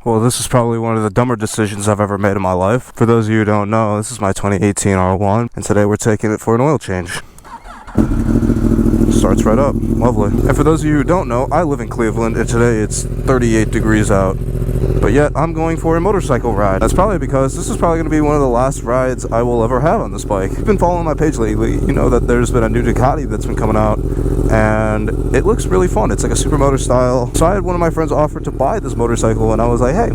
Well, this is probably one of the dumber decisions I've ever made in my life. For those of you who don't know, this is my 2018 R1, and today we're taking it for an oil change. Starts right up. Lovely. And for those of you who don't know, I live in Cleveland, and today it's 38 degrees out. But yet, I'm going for a motorcycle ride. That's probably because this is probably going to be one of the last rides I will ever have on this bike. If you've been following my page lately, you know that there's been a new Ducati that's been coming out, and it looks really fun. It's like a supermoto style. So I had one of my friends offer to buy this motorcycle, and I was like, hey,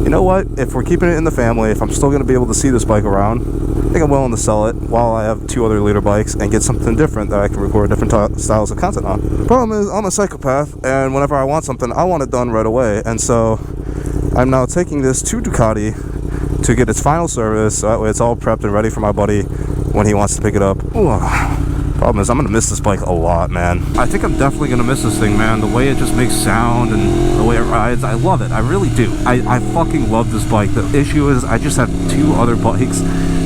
you know what? If we're keeping it in the family, if I'm still going to be able to see this bike around, I think I'm willing to sell it while I have two other leader bikes and get something different that I can record different styles of content on. The problem is, I'm a psychopath, and whenever I want something, I want it done right away. And so I'm now taking this to Ducati to get its final service, so that way it's all prepped and ready for my buddy when he wants to pick it up. Ooh. Problem is, I'm gonna miss this bike a lot, man. I think I'm definitely gonna miss this thing, man. The way it just makes sound and the way it rides, I love it. I really do. I fucking love this bike. The issue is I just have two other bikes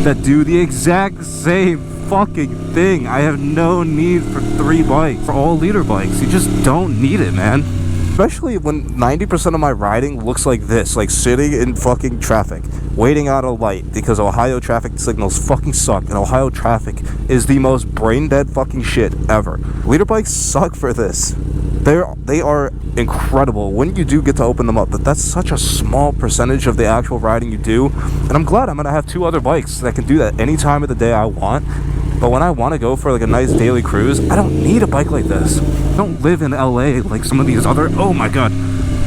that do the exact same fucking thing. I have no need for three bikes, for all leader bikes. You just don't need it, man. Especially when 90% of my riding looks like this, like sitting in fucking traffic, waiting out a light, because Ohio traffic signals fucking suck, and Ohio traffic is the most brain-dead fucking shit ever. Leader bikes suck for this. They are incredible when you do get to open them up, but that's such a small percentage of the actual riding you do, and I'm glad I'm gonna have two other bikes that can do that any time of the day I want. But when I want to go for like a nice daily cruise, I don't need a bike like this. I don't live in LA like some of these other, oh my god,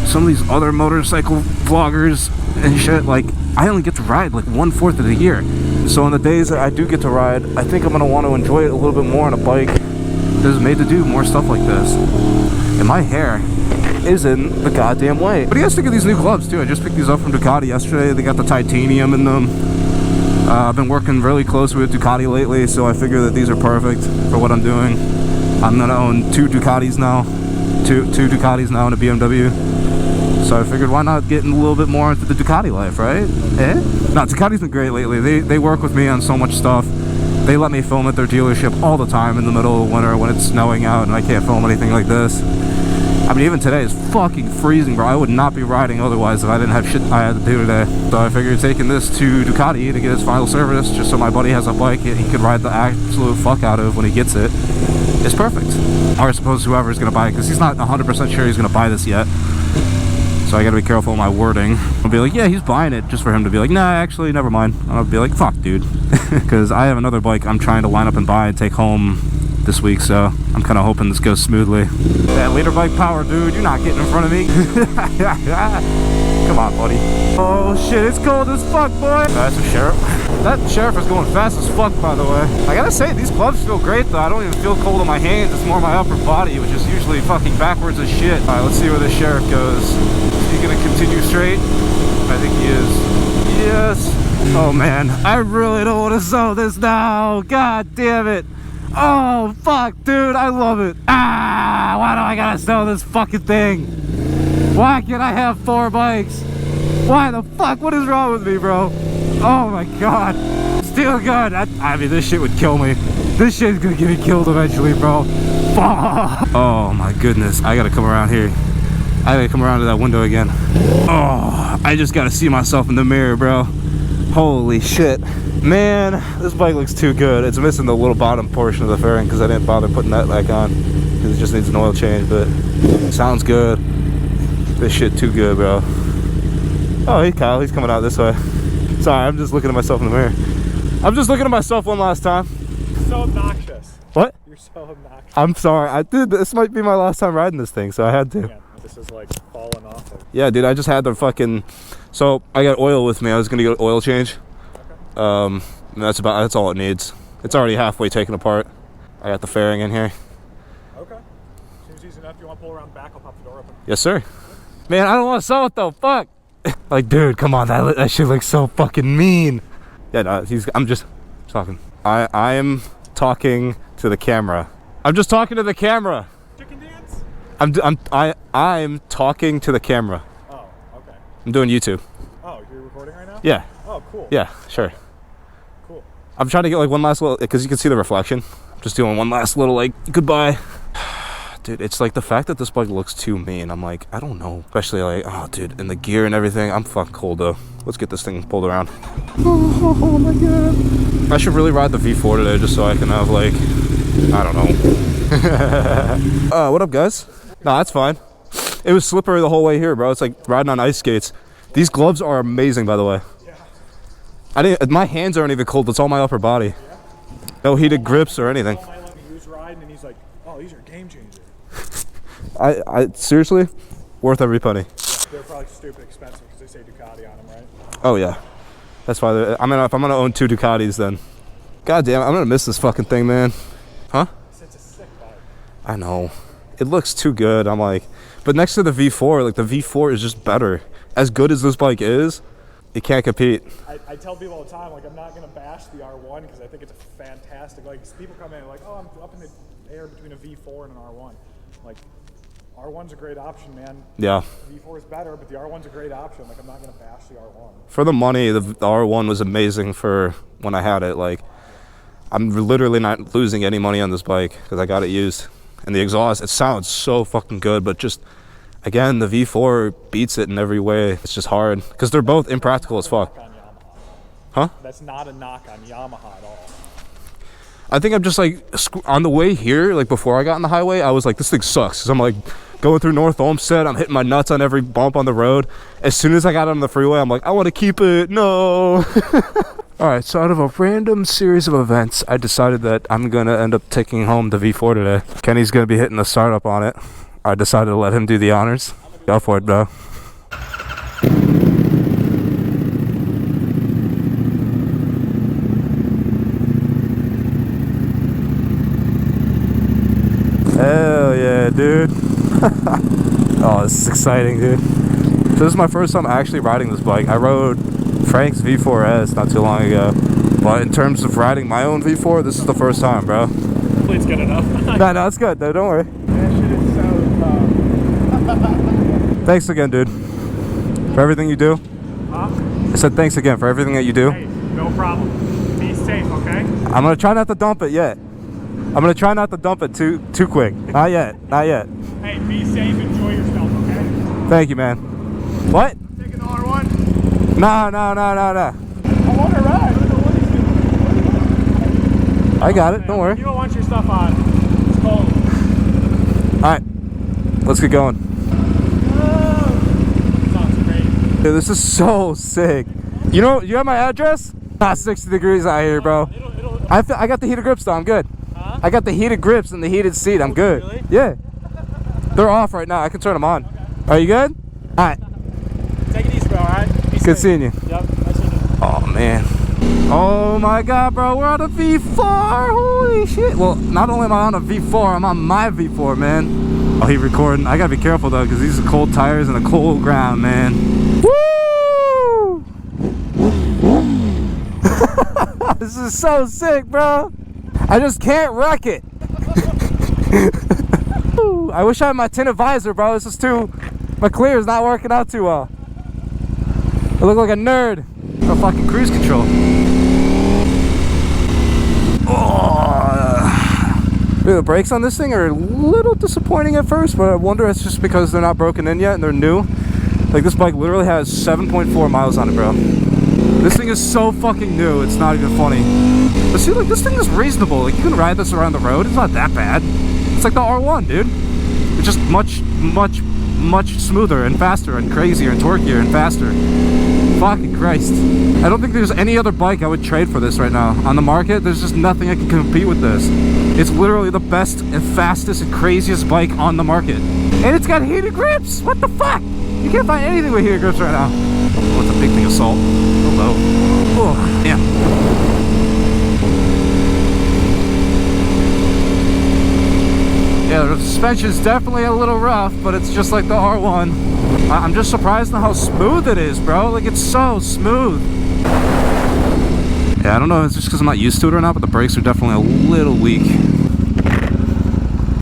some of these other motorcycle vloggers and shit. Like, I only get to ride like 1/4 of the year. So on the days that I do get to ride, I think I'm going to want to enjoy it a little bit more on a bike that is made to do more stuff like this. And my hair is in the goddamn way. But you guys think of these new gloves too. I just picked these up from Ducati yesterday. They got the titanium in them. I've been working really close with Ducati lately, so I figure that these are perfect for what I'm doing. I'm gonna own two Ducatis now, two Ducatis now and a BMW. So I figured, why not get a little bit more into the Ducati life, right? No, Ducati's been great lately. They work with me on so much stuff. They let me film at their dealership all the time in the middle of winter when it's snowing out and I can't film anything like this. I mean, even today is fucking freezing, bro. I would not be riding otherwise if I didn't have shit I had to do today. So I figured taking this to Ducati to get its final service, just so my buddy has a bike he could ride the absolute fuck out of when he gets it, is perfect. Or I suppose whoever's gonna buy it, because he's not 100% sure he's gonna buy this yet. So I gotta be careful with my wording. I'll be like, yeah, he's buying it, just for him to be like, nah, actually, never mind. And I'll be like, fuck, dude. Because I have another bike I'm trying to line up and buy and take home this week, so I'm kind of hoping this goes smoothly. That leader bike power, dude, you're not getting in front of me. Come on, buddy. Oh shit, it's cold as fuck, boy. That's a sheriff. That sheriff is going fast as fuck, by the way. I gotta say, these gloves feel great though. I don't even feel cold on my hands. It's more my upper body, which is usually fucking backwards as shit. All right, let's see where this sheriff goes. Is he gonna continue straight? I think he is. Yes. Oh man, I really don't want to sell this now. God damn it. Oh fuck, dude, I love it. Ah, why do I gotta sell this fucking thing? Why can't I have 4 bikes? Why the fuck? What is wrong with me, bro? Oh my god. Still good. I mean, this shit would kill me. This shit's gonna get me killed eventually, bro. Fuck. Oh my goodness. I gotta come around here. I gotta come around to that window again. Oh, I just gotta see myself in the mirror, bro. Holy shit. Man, this bike looks too good. It's missing the little bottom portion of the fairing because I didn't bother putting that back on because it just needs an oil change, but sounds good. This shit too good, bro. Oh, hey Kyle, he's coming out this way. Sorry, I'm just looking at myself in the mirror. I'm just looking at myself one last time. You're so obnoxious. What? You're so obnoxious. I'm sorry. Dude, this might be my last time riding this thing, so I had to. Yeah, this is like falling off of. Yeah, dude, I just had the fucking... So, I got oil with me. I was going to get an oil change. Okay. That's all it needs. It's already halfway taken apart. I got the fairing in here. Okay. Seems easy enough. You want to pull around back? I'll pop the door open. Yes, sir. Man, I don't want to sell it, though. Fuck. Like, dude, come on. That shit looks so fucking mean. Yeah, no, I'm just talking. I am talking to the camera. I'm just talking to the camera. Chicken dance? I'm talking to the camera. Oh, okay. I'm doing YouTube. Oh, you're recording right now? Yeah. Oh, cool. Yeah, sure. Cool. I'm trying to get like one last little, because you can see the reflection. I'm just doing one last little like goodbye. Dude, it's like the fact that this bike looks too mean. I'm like, I don't know. Especially like, oh, dude, and the gear and everything. I'm fucking cold though. Let's get this thing pulled around. Oh my god. I should really ride the V4 today just so I can have like, I don't know. What up, guys? No, that's fine. It was slippery the whole way here, bro. It's like riding on ice skates. These gloves are amazing, by the way. Yeah. My hands aren't even cold. It's all my upper body. Yeah. No heated grips or anything. He was riding and he's like, oh, these are a game changer. I seriously, worth every penny. Yeah, they're probably stupid expensive because they say Ducati on them, right? Oh yeah, that's why. If I'm gonna own 2 Ducatis, then, god damn, I'm gonna miss this fucking thing, man. Huh? It's a sick bike. I know, it looks too good. I'm like, but next to the V4, like the V4 is just better. As good as this bike is, it can't compete. I tell people all the time, like, I'm not gonna bash the R1 because I think it's a fantastic. Like, people come in like, oh, I'm up in the air between a V4 and an R1. Like, R1's a great option, man. Yeah. V4 is better, but the R1's a great option. Like, I'm not gonna bash the R1. For the money, the R1 was amazing for when I had it. Like, I'm literally not losing any money on this bike because I got it used. And the exhaust, it sounds so fucking good, but just, again, the V4 beats it in every way. It's just hard because they're both impractical as fuck. Huh? That's not a knock on Yamaha at all. I think I'm just like, on the way here, like before I got on the highway, I was like, this thing sucks. Because I'm like going through North Olmsted, I'm hitting my nuts on every bump on the road. As soon as I got on the freeway, I'm like, I want to keep it. No. All right, so out of a random series of events, I decided that I'm going to end up taking home the V4 today. Kenny's going to be hitting the startup on it. I decided to let him do the honors. Go for it, bro. Hell yeah, dude. Oh, this is exciting, dude. So this is my first time actually riding this bike. I rode Frank's V4S not too long ago. But in terms of riding my own V4, this is the first time, bro. Hopefully it's good enough. No, it's good, though. Don't worry. That shit is so tough. Thanks again, dude. For everything you do. Huh? I said thanks again for everything that you do. Hey, no problem. Be safe, okay? I'm going to try not to dump it yet. I'm going to try not to dump it too quick. Not yet. Not yet. Hey, be safe. Enjoy yourself, okay? Thank you, man. What? Taking the R1? No. I want to ride. I got it. Don't worry. You don't want your stuff on. It's cold. Alright. Let's get going. Sounds great. Dude, this is so sick. You know, you have my address? Not 60 degrees out here, bro. I got the heated grips though. I'm good. Huh? I got the heated grips and the heated seat. I'm good. Really? Yeah. They're off right now. I can turn them on. Okay. Are you good? Alright. Take it easy, bro, alright? Good seeing you. Yep. Nice seeing you. Oh, man. Oh, my God, bro. We're on a V4. Holy shit. Well, not only am I on a V4, I'm on my V4, man. Oh, he recording. I got to be careful, though, because these are cold tires and a cold ground, man. Woo! This is so sick, bro. I just can't wreck it. I wish I had my tinted visor, bro. This is my clear is not working out too well. I look like a nerd. No fucking cruise control. Oh. Dude, the brakes on this thing are a little disappointing at first, but I wonder if it's just because they're not broken in yet and they're new. Like, this bike literally has 7.4 miles on it, bro. This thing is so fucking new, it's not even funny. But see, like, this thing is reasonable. Like, you can ride this around the road. It's not that bad. It's like the R1, dude. It's just much smoother and faster and crazier and torquier and faster. Fucking Christ. I don't think there's any other bike I would trade for this right now. On the market, there's just nothing I can compete with this. It's literally the best and fastest and craziest bike on the market. And it's got heated grips! What the fuck? You can't find anything with heated grips right now. Oh, it's a big thing of salt. Hello. Oh, damn. Yeah, the suspension's definitely a little rough, but it's just like the R1. I'm just surprised at how smooth it is, bro. Like, it's so smooth. Yeah, I don't know if it's just because I'm not used to it or not, but the brakes are definitely a little weak.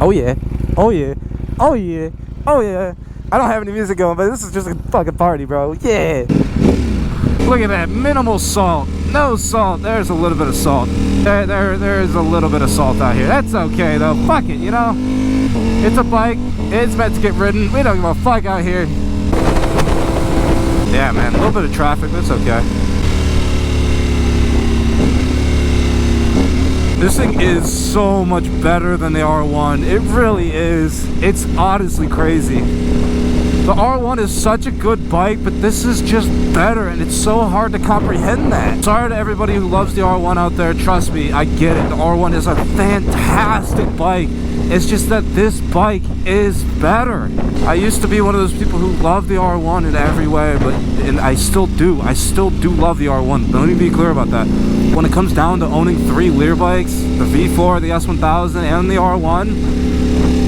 Oh yeah. Oh yeah. Oh yeah. Oh yeah. I don't have any music going, but this is just a fucking party, bro. Yeah. Look at that. Minimal salt. No salt. There's a little bit of salt. There's a little bit of salt out here. That's okay, though. Fuck it, you know? It's a bike. It's meant to get ridden. We don't give a fuck out here. Yeah, man. A little bit of traffic. That's okay. This thing is so much better than the R1. It really is. It's honestly crazy. The R1 is such a good bike, but this is just better, and it's so hard to comprehend that. Sorry to everybody who loves the R1 out there. Trust me, I get it. The R1 is a fantastic bike. It's just that this bike is better. I used to be one of those people who loved the R1 in every way, and I still do. I still do love the R1. Let me be clear about that. When it comes down to owning 3 Lear bikes, the V4, the S1000, and the R1,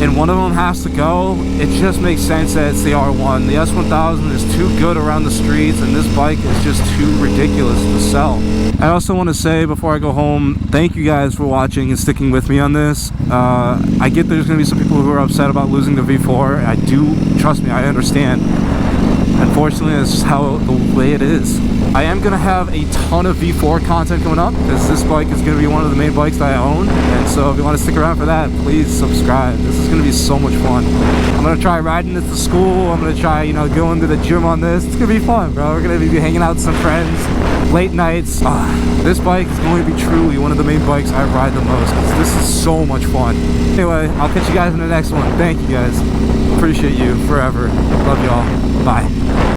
and one of them has to go, it just makes sense that it's the R1. The S1000 is too good around the streets, and this bike is just too ridiculous to sell. I also want to say before I go home, thank you guys for watching and sticking with me on this. I get there's going to be some people who are upset about losing the V4. I do, trust me, I understand. Unfortunately, that's just how the way it is. I am going to have a ton of V4 content coming up, because this bike is going to be one of the main bikes that I own. And so if you want to stick around for that, please subscribe. This is going to be so much fun. I'm going to try riding it to school. I'm going to try, you know, going to the gym on this. It's going to be fun, bro. We're going to be hanging out with some friends, late nights. This bike is going to be truly one of the main bikes I ride the most, because this is so much fun. Anyway, I'll catch you guys in the next one. Thank you guys. Appreciate you forever. Love y'all. Bye.